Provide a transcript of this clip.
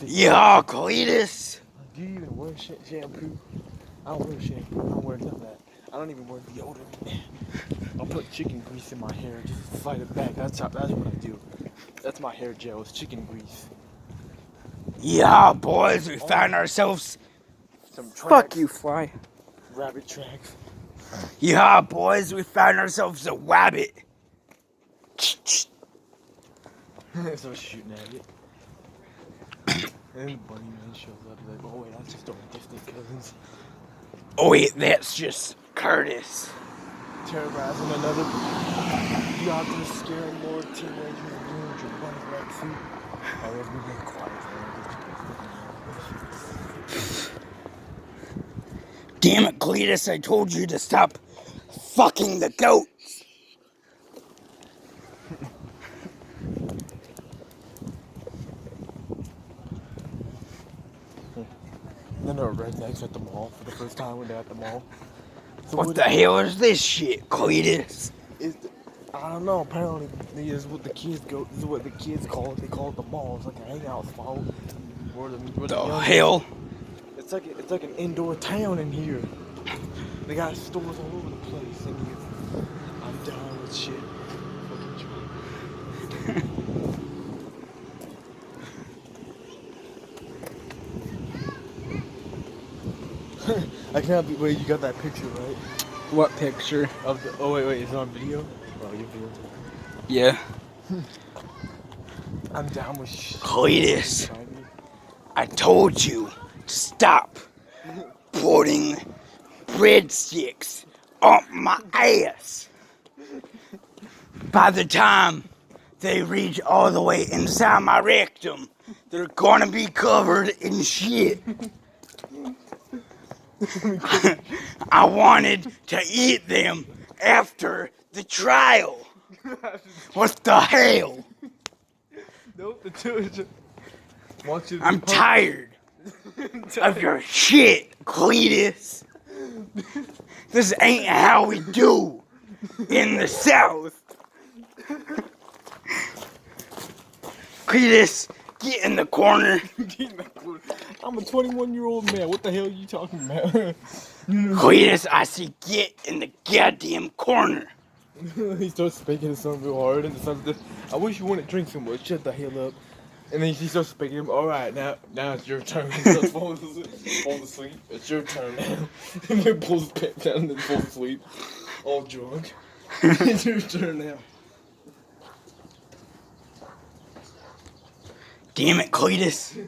Yeah, Cletus. Do you even wear shampoo? I don't wear shampoo. I don't wear none of that. I don't even wear deodorant. I'll put chicken grease in my hair just to fight it back. That's what I do. That's my hair gel. It's chicken grease. Yeah, boys, we found ourselves. Some tracks. Fuck you, fly. Rabbit tracks. Yeah, boys, we found ourselves a rabbit. So shooting at it. And the bunny man shows up. He's like, oh wait, that's just our distant cousins. Oh wait, that's just Curtis. Terrorizing another. You out there scaring more teenagers doing your bunny rabbit suit. Oh, yeah, we've been quiet. Damn it, Cletus, I told you to stop fucking the goat. Then there are rednecks at the mall for the first time when they're at the mall. So What the hell is this shit, Cletus? I don't know. Apparently, this is what the kids go. This is what the kids call it. They call it the mall. It's like a hangout spot. The hell? It's like an indoor town in here. They got stores all over the place in here. I'm down with shit. I cannot be. Wait, you got that picture right? What picture? Of the. Oh wait, is it on video? Oh, your video. Yeah. I'm down with shit. Cletus, I told you to stop putting breadsticks up my ass. By the time they reach all the way inside my rectum, they're gonna be covered in shit. I wanted to eat them after the trial. What the hell? Nope, the two. I'm tired of your shit, Cletus. This ain't how we do in the South. Cletus, get in the corner. I'm a 21-year-old man. What the hell are you talking about? Cletus, I say get in the goddamn corner. He starts speaking to something real hard, and the son says, I wish you wouldn't drink so much. Shut the hell up. And then he starts speaking to him. All right, now it's your turn. He starts falling asleep. It's your turn now. And then pulls his pants down and then falls asleep. All drunk. It's your turn now. Damn it, Cletus.